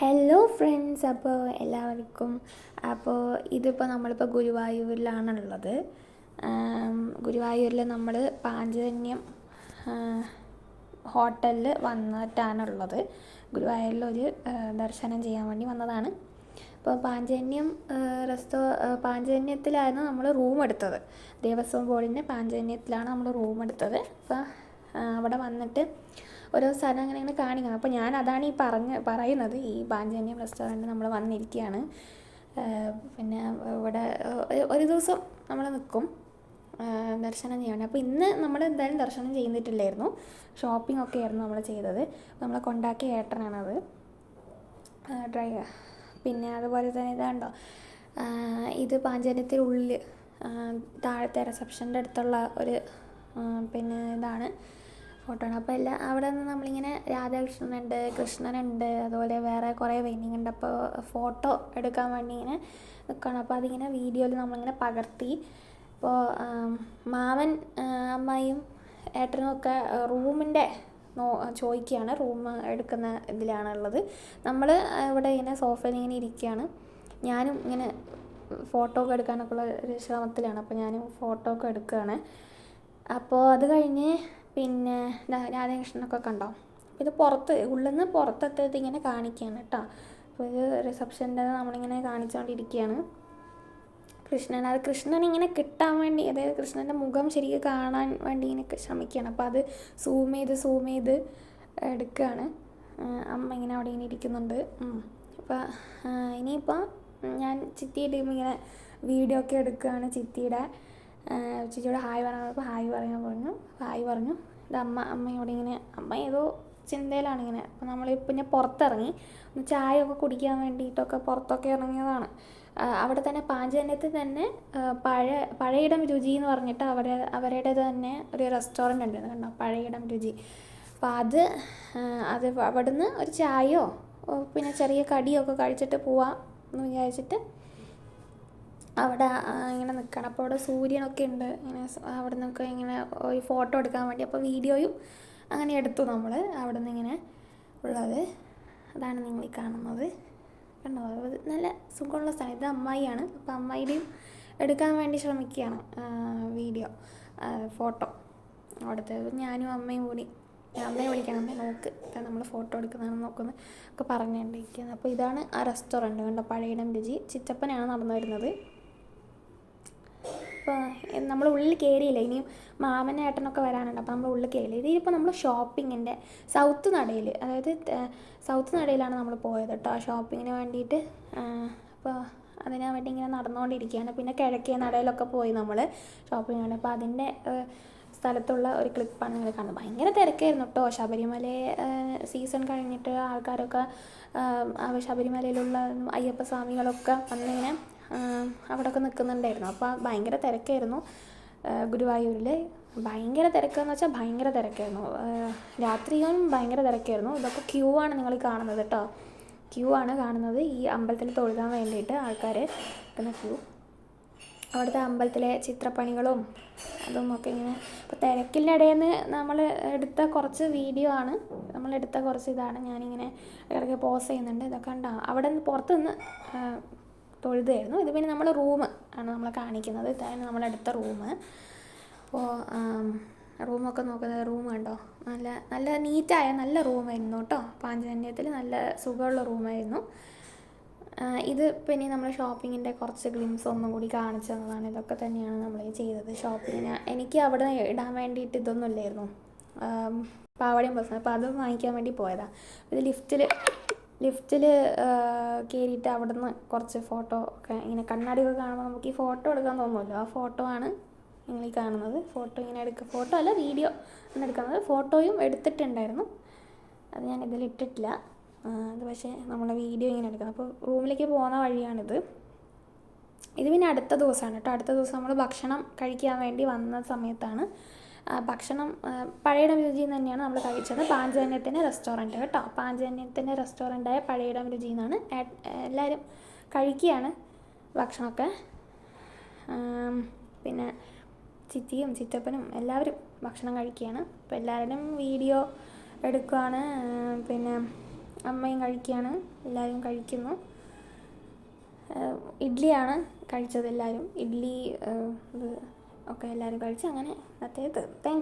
Hello friends, അപ്പോൾ എല്ലാവർക്കും ഇതിപ്പോൾ നമ്മളിപ്പോൾ ഗുരുവായൂരിലാണുള്ളത്. ഗുരുവായൂരിൽ നമ്മൾ പാഞ്ചജന്യം ഹോട്ടലിൽ വന്നിട്ടാണുള്ളത്. ഗുരുവായൂരിലൊരു ദർശനം ചെയ്യാൻ വേണ്ടി വന്നതാണ്. അപ്പോൾ പാഞ്ചജന്യത്തിലായിരുന്നു നമ്മൾ റൂം എടുത്തത്. ദേവസ്വം ബോർഡിൻ്റെ പാഞ്ചജന്യത്തിലാണ് നമ്മൾ റൂം എടുത്തത്. അപ്പോൾ അവിടെ വന്നിട്ട് ഓരോ സ്ഥലം അങ്ങനെ കാണിക്കണം. അപ്പോൾ ഞാൻ അതാണ് പറയുന്നത്. ഈ പാഞ്ചജന്യം റെസ്റ്റോറൻറ്റ് നമ്മൾ വന്നിരിക്കുകയാണ്. പിന്നെ ഇവിടെ ഒരു ദിവസം നമ്മൾ നിൽക്കും ദർശനം ചെയ്യാൻ. അപ്പോൾ ഇന്ന് നമ്മൾ എന്തായാലും ദർശനം ചെയ്തിട്ടില്ലായിരുന്നു. ഷോപ്പിംഗ് ഒക്കെ ആയിരുന്നു നമ്മൾ ചെയ്തത്. നമ്മളെ കൊണ്ടാക്കിയ ഏട്ടനാണത് ഡ്രൈവർ. പിന്നെ അതുപോലെ തന്നെ ഇതാണ്ടോ, ഇത് പാഞ്ചജന്യത്തിനുള്ളിൽ താഴത്തെ റിസപ്ഷൻ്റെ അടുത്തുള്ള ഒരു പിന്നെ ഇതാണ് ഫോട്ടോ ആണ്. അപ്പോൾ അവിടെ നിന്ന് നമ്മളിങ്ങനെ രാധാകൃഷ്ണനുണ്ട്, കൃഷ്ണനുണ്ട്, അതുപോലെ വേറെ കുറേ വെയിറ്റിംഗ് ഉണ്ട്. അപ്പോൾ ഫോട്ടോ എടുക്കാൻ വേണ്ടി ഇങ്ങനെ നിൽക്കണം. അപ്പോൾ അതിങ്ങനെ വീഡിയോയിൽ നമ്മളിങ്ങനെ പകർത്തി. അപ്പോൾ മാമൻ അമ്മായിയും ഏട്ടനും ഒക്കെ റൂമിൻ്റെ ചോദിക്കുകയാണ്. റൂം എടുക്കുന്ന ഇതിലാണുള്ളത്. നമ്മൾ ഇവിടെ ഇങ്ങനെ സോഫയിൽ ഇങ്ങനെ ഇരിക്കുകയാണ്. ഞാനും ഇങ്ങനെ ഫോട്ടോ ഒക്കെ എടുക്കാനൊക്കെ ഉള്ള ഒരു ശ്രമത്തിലാണ്. അപ്പോൾ ഞാനും ഫോട്ടോ ഒക്കെ എടുക്കുകയാണ്. അപ്പോൾ അത് കഴിഞ്ഞ് പിന്നെ രാധാകൃഷ്ണനൊക്കെ കണ്ടോ. ഇത് ഉള്ളിൽ നിന്ന് പുറത്തെത്തിയത് ഇങ്ങനെ കാണിക്കുകയാണ് കേട്ടോ. അപ്പോൾ ഇത് റിസപ്ഷൻ്റെ നമ്മളിങ്ങനെ കാണിച്ചുകൊണ്ടിരിക്കുകയാണ്. കൃഷ്ണൻ ഇങ്ങനെ കിട്ടാൻ വേണ്ടി, അതായത് കൃഷ്ണൻ്റെ മുഖം ശരിക്കും കാണാൻ വേണ്ടി ഇങ്ങനെ ശ്രമിക്കുകയാണ്. അപ്പോൾ അത് സൂം ചെയ്ത് എടുക്കുകയാണ്. അമ്മ ഇങ്ങനെ അവിടെ ഇങ്ങനെ ഇരിക്കുന്നുണ്ട്. അപ്പോൾ ഇനിയിപ്പോൾ ഞാൻ ചിത്തിയുടെ ഇങ്ങനെ വീഡിയോ ഒക്കെ എടുക്കുകയാണ്. ചിത്തിയോട് ഹായ് പറഞ്ഞപ്പോൾ ഹായ് പറഞ്ഞു. ഇത് അമ്മയോട് ഇങ്ങനെ, അമ്മ ഏതോ ചിന്തയിലാണ് ഇങ്ങനെ. അപ്പോൾ നമ്മളിപ്പോൾ ഞാൻ പുറത്തിറങ്ങി ഒന്ന് ചായ ഒക്കെ കുടിക്കാൻ വേണ്ടിയിട്ടൊക്കെ പുറത്തൊക്കെ ഇറങ്ങിയതാണ്. അവിടെ തന്നെ പാഞ്ചജന്യത്തിൽ തന്നെ പഴയിടം രുചി എന്ന് പറഞ്ഞിട്ട് അവരുടെ തന്നെ ഒരു റെസ്റ്റോറൻറ്റ് ഉണ്ട് കണ്ടോ, പഴയിടം രുചി. അപ്പോൾ അത് അവിടുന്ന് ഒരു ചായയോ പിന്നെ ചെറിയ കടിയൊക്കെ കഴിച്ചിട്ട് പോവാം എന്ന് വിചാരിച്ചിട്ട് അവിടെ ഇങ്ങനെ നിൽക്കണം. അപ്പോൾ അവിടെ സൂര്യനൊക്കെ ഉണ്ട്. ഇങ്ങനെ അവിടെ നിന്നൊക്കെ ഇങ്ങനെ ഒരു ഫോട്ടോ എടുക്കാൻ വേണ്ടി അപ്പോൾ വീഡിയോയും അങ്ങനെ എടുത്തു നമ്മൾ അവിടെ നിന്ന് ഇങ്ങനെ ഉള്ളത്. അതാണ് നിങ്ങൾ ഈ കാണുന്നത് കണ്ടോ. നല്ല സുഖമുള്ള സ്ഥലം. ഇത് അമ്മായിയാണ്. അപ്പോൾ അമ്മായിയുടെയും എടുക്കാൻ വേണ്ടി ശ്രമിക്കുകയാണ് വീഡിയോ ഫോട്ടോ. അവിടുത്തെ ഞാനും അമ്മയും കൂടി, അമ്മയെ വിളിക്കണം, അമ്മയെ നോക്ക് നമ്മൾ ഫോട്ടോ എടുക്കുന്നതാണെന്ന് നോക്കുന്നത് ഒക്കെ പറഞ്ഞുകൊണ്ടിരിക്കുന്നത്. അപ്പോൾ ഇതാണ് ആ റെസ്റ്റോറൻറ്റ് കണ്ടോ, പഴയിടം രുചി. ചിറ്റപ്പനാണ് നടന്നു വരുന്നത്. അപ്പോൾ നമ്മൾ ഉള്ളിൽ കയറിയില്ല. ഇനിയും മാമൻ ഏട്ടനൊക്കെ വരാനുണ്ട്. അപ്പോൾ നമ്മൾ ഉള്ളിൽ കയറിയില്ല. ഇതിപ്പോൾ നമ്മൾ ഷോപ്പിങ്ങിൻ്റെ സൗത്ത് നടയിൽ, അതായത് സൗത്ത് നടയിലാണ് നമ്മൾ പോയത് കേട്ടോ ഷോപ്പിങ്ങിന് വേണ്ടിയിട്ട്. അപ്പോൾ അതിന് വേണ്ടി ഇങ്ങനെ നടന്നുകൊണ്ടിരിക്കുകയാണ്. പിന്നെ കിഴക്കേ നടയിലൊക്കെ പോയി നമ്മൾ ഷോപ്പിങ്ങിന്. അപ്പോൾ അതിൻ്റെ സ്ഥലത്തുള്ള ഒരു ക്ലിപ്പാണ് നിങ്ങൾ കാണുന്നത്. ഭയങ്കര തിരക്കായിരുന്നു കേട്ടോ. ശബരിമല സീസൺ കഴിഞ്ഞിട്ട് ആൾക്കാരൊക്കെ ശബരിമലയിലുള്ള അയ്യപ്പ സ്വാമികളൊക്കെ വന്നിങ്ങനെ അവിടെയൊക്കെ നിൽക്കുന്നുണ്ടായിരുന്നു. അപ്പോൾ ഭയങ്കര തിരക്കായിരുന്നു ഗുരുവായൂരിൽ. ഭയങ്കര തിരക്കെന്ന് വെച്ചാൽ ഭയങ്കര തിരക്കായിരുന്നു. രാത്രിയും ഭയങ്കര തിരക്കായിരുന്നു. ഇതൊക്കെ ക്യൂ ആണ് നിങ്ങൾ കാണുന്നത് കേട്ടോ. ക്യൂ ആണ് കാണുന്നത് ഈ അമ്പലത്തിൽ തൊഴുതാൻ വേണ്ടിയിട്ട് ആൾക്കാർ നിൽക്കുന്ന ക്യൂ. അവിടുത്തെ അമ്പലത്തിലെ ചിത്രപ്പണികളും അതും ഒക്കെ ഇങ്ങനെ. അപ്പോൾ തിരക്കിൻ്റെ ഇടയിൽ നിന്ന് നമ്മൾ എടുത്ത കുറച്ച് വീഡിയോ ആണ്, നമ്മളെടുത്ത കുറച്ച് ഇതാണ് ഞാനിങ്ങനെ ഇടയ്ക്ക് പോസ് ചെയ്യുന്നുണ്ട്. ഇതൊക്കെ ഉണ്ടോ. അവിടെ നിന്ന് പുറത്ത് നിന്ന് തൊഴുതായിരുന്നു. ഇത് പിന്നെ നമ്മൾ റൂം ആണ് നമ്മളെ കാണിക്കുന്നത്. ഇതാണ് നമ്മളെടുത്ത റൂം. അപ്പോൾ റൂമൊക്കെ നോക്കുന്നത് റൂം കണ്ടോ, നല്ല നീറ്റായ നല്ല റൂമായിരുന്നു കേട്ടോ. പാഞ്ചജന്യത്തിൽ നല്ല സുഖമുള്ള റൂമായിരുന്നു ഇത്. പിന്നെ നമ്മൾ ഷോപ്പിങ്ങിൻ്റെ കുറച്ച് ഗ്ലിംസ് ഒന്നും കൂടി കാണിച്ചു തന്നതാണ്. ഇതൊക്കെ തന്നെയാണ് നമ്മൾ ചെയ്തത് ഷോപ്പിങ്ങിന്. എനിക്ക് അവിടെ ഇടാൻ വേണ്ടിയിട്ട് ഇതൊന്നും ഇല്ലായിരുന്നു, പാവാടയും ബ്ലൗസും. അപ്പോൾ അത് വാങ്ങിക്കാൻ വേണ്ടി പോയതാണ്. ഇത് ലിഫ്റ്റിൽ കയറിയിട്ട് അവിടെ നിന്ന് കുറച്ച് ഫോട്ടോ ഒക്കെ ഇങ്ങനെ കണ്ണാടിയൊക്കെ കാണുമ്പോൾ നമുക്ക് ഈ ഫോട്ടോ എടുക്കാൻ തോന്നുമല്ലോ. ആ ഫോട്ടോ ആണ് നിങ്ങൾ ഈ കാണുന്നത്. ഫോട്ടോ ഇങ്ങനെ ഫോട്ടോ അല്ല വീഡിയോ ആണ് എടുക്കുന്നത്. ഫോട്ടോയും എടുത്തിട്ടുണ്ടായിരുന്നു, അത് ഞാൻ ഇതിലിട്ടിട്ടില്ല. അത് പക്ഷേ നമ്മളെ വീഡിയോ ഇങ്ങനെ എടുക്കുന്നത്. അപ്പോൾ റൂമിലേക്ക് പോകുന്ന വഴിയാണിത്. ഇത് പിന്നെ അടുത്ത ദിവസമാണ് കേട്ടോ. അടുത്ത ദിവസം നമ്മൾ ഭക്ഷണം കഴിക്കാൻ വേണ്ടി വന്ന സമയത്താണ് ഭക്ഷണം പഴയിടം രുചിയിൽ നിന്ന് തന്നെയാണ് നമ്മൾ കഴിച്ചത്. പാഞ്ചജന്യത്തിൻ്റെ റെസ്റ്റോറൻറ്റ് കേട്ടോ. പാഞ്ചജന്യത്തിൻ്റെ റെസ്റ്റോറൻറ്റായ പഴയിടം രുചിയിൽ നിന്നാണ് എല്ലാവരും കഴിക്കുകയാണ് ഭക്ഷണമൊക്കെ. പിന്നെ ചിത്തിയും ചിറ്റപ്പനും എല്ലാവരും ഭക്ഷണം കഴിക്കുകയാണ്. അപ്പോൾ എല്ലാവരുടെയും വീഡിയോ എടുക്കുകയാണ്. പിന്നെ അമ്മയും കഴിക്കുകയാണ്, എല്ലാവരും കഴിക്കുന്നു. ഇഡ്ഡലിയാണ് കഴിച്ചത് എല്ലാവരും. ഇഡ്ഡലി ഇത് ഒക്കെ എല്ലാവരും കഴിച്ച് അങ്ങനെ അന്നത്തേത്. Thank you.